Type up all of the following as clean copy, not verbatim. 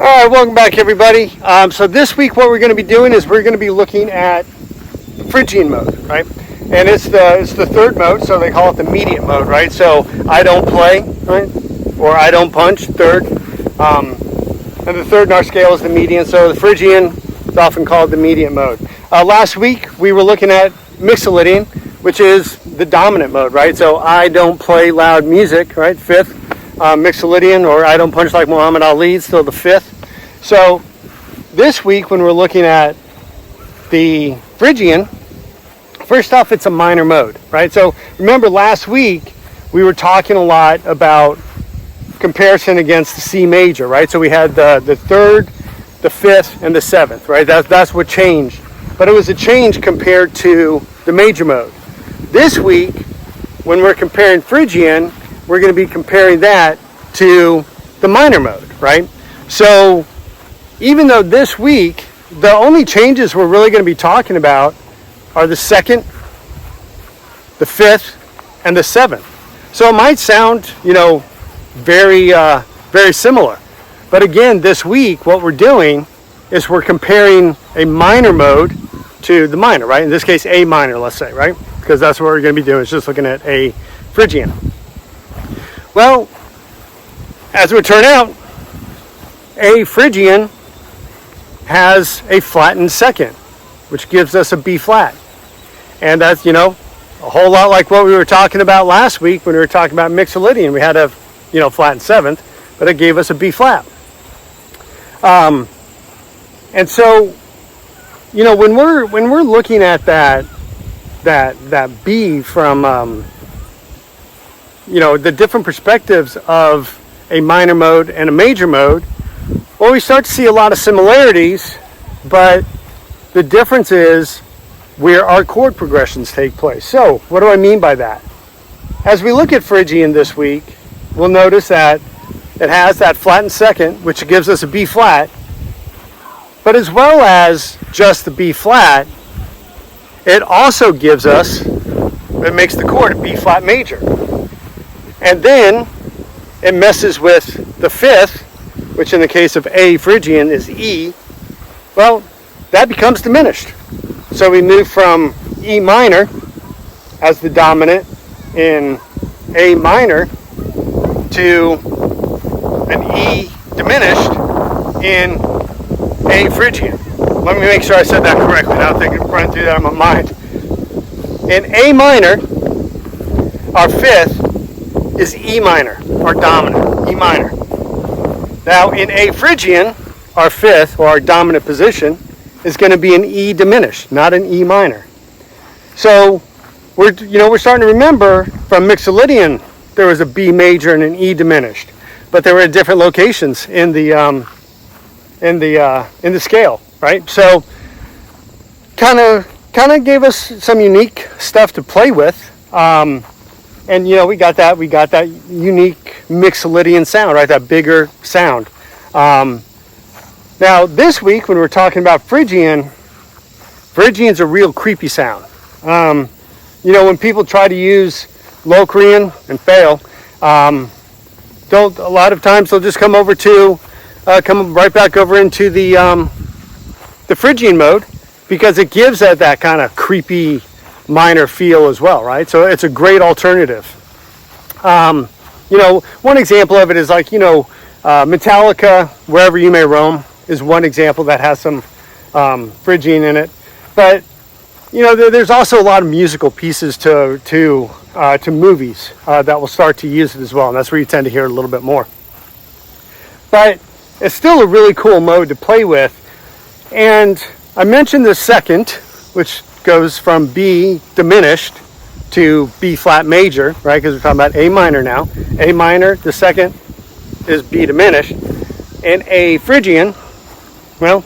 All right, welcome back, everybody. So this week, what we're going to be doing is we're going to be looking at Phrygian mode, right? And it's the third mode, so they call it the mediate mode, right? So I don't play, right? Or I don't punch, third. And the third in our scale is the median. So the Phrygian is often called the mediate mode. Last week, we were looking at Mixolydian, which is the dominant mode, right? So I don't play loud music, right? Fifth. Mixolydian, or I don't punch like Muhammad Ali, is still the fifth. So this week, when we're looking at the Phrygian, first off, it's a minor mode, right? So remember last week, we were talking a lot about comparison against the C major, right? So we had the third, the fifth, and the seventh, right? That's what changed. But it was a change compared to the major mode. This week, when we're comparing Phrygian, we're going to be comparing that to the minor mode, right? So even though this week, the only changes we're really going to be talking about are the second, the fifth, and the seventh. So it might sound, very similar. But again, this week, what we're doing is we're comparing a minor mode to the minor, right? In this case, A minor, let's say, right? Because that's what we're going to be doing, is just looking at a Phrygian. Well, as it would turn out, a Phrygian has a flattened second, which gives us a B flat. And that's, a whole lot like what we were talking about last week when we were talking about Mixolydian. We had a, flattened seventh, but it gave us a B flat. And so, when we're looking at that B from the different perspectives of a minor mode and a major mode, well, we start to see a lot of similarities, but the difference is where our chord progressions take place. So, what do I mean by that? As we look at Phrygian this week, we'll notice that it has that flattened second, which gives us a B flat, but as well as just the B flat, it also gives us, it makes the chord a B flat major. And then it messes with the fifth, which in the case of A Phrygian is E. Well, that becomes diminished. So we move from E minor as the dominant in A minor to an E diminished in A Phrygian. Let me make sure I said that correctly. Now I think I'm running through that in my mind. In A minor, our fifth is E minor, our dominant, E minor. Now in A Phrygian, our fifth, or our dominant position, is going to be an E diminished, not an E minor. So we're starting to remember from Mixolydian there was a B major and an E diminished, but they were at different locations in the scale, right? So kind of gave us some unique stuff to play with. And we got that unique Mixolydian sound, right? That bigger sound. Now this week when we're talking about Phrygian's a real creepy sound. When people try to use Locrian and fail, a lot of times they'll just come right back over into the Phrygian mode, because it gives that kind of creepy minor feel as well, right? So it's a great alternative. One example of it is like, Metallica, Wherever You May Roam, is one example that has some Phrygian in it. But, there's also a lot of musical pieces to movies that will start to use it as well. And that's where you tend to hear it a little bit more. But it's still a really cool mode to play with. And I mentioned the second, which goes from B diminished to B flat major, right? Because we're talking about A minor now. A minor, the second is B diminished. And A Phrygian, well,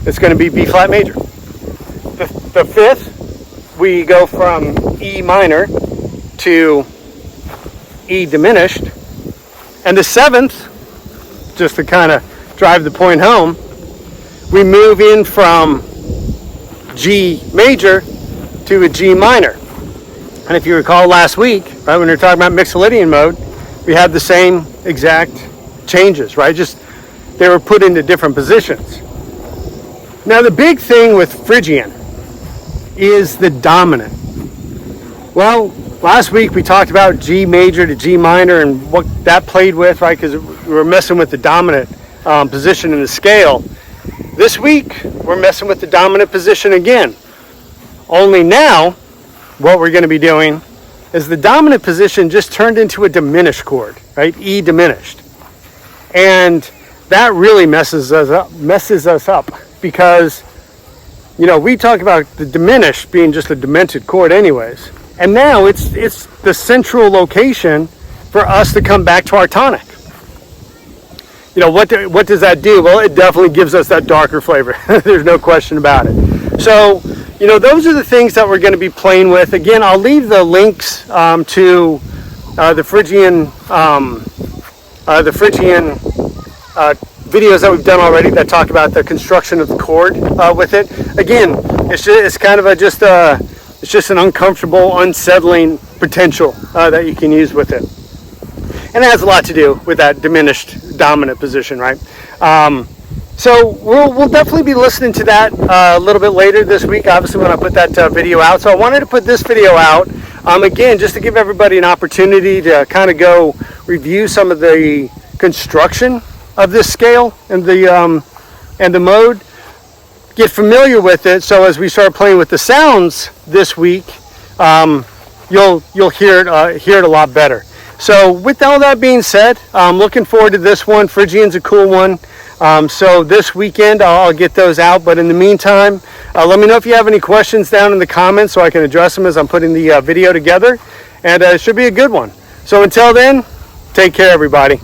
it's going to be B flat major. The fifth, we go from E minor to E diminished. And the seventh, just to kind of drive the point home, we move in from G major to a G minor. And if you recall last week, right, when we were talking about Mixolydian mode, we had the same exact changes, right? Just they were put into different positions. Now the big thing with Phrygian is the dominant. Well, last week we talked about G major to G minor and what that played with, right? Because we were messing with the dominant position in the scale. This week we're messing with the dominant position again. Only now what we're going to be doing is the dominant position just turned into a diminished chord, right? E diminished. And that really messes us up because, you know, we talk about the diminished being just a demented chord anyways. And now it's the central location for us to come back to our tonic. You know, what does that do? Well, it definitely gives us that darker flavor. There's no question about it. So, you know, those are the things that we're going to be playing with. Again, I'll leave the links to the Phrygian videos that we've done already that talk about the construction of the chord with it. Again, it's kind of it's just an uncomfortable, unsettling potential that you can use with it. And it has a lot to do with that diminished dominant position, right? So we'll definitely be listening to that a little bit later this week, obviously when I put that video out. So I wanted to put this video out, again, just to give everybody an opportunity to kind of go review some of the construction of this scale and the mode. Get familiar with it, so as we start playing with the sounds this week, you'll hear it a lot better. So with all that being said, I'm looking forward to this one. Phrygian's a cool one. So this weekend I'll get those out, but in the meantime, let me know if you have any questions down in the comments so I can address them as I'm putting the video together, and it should be a good one. So until then, take care everybody.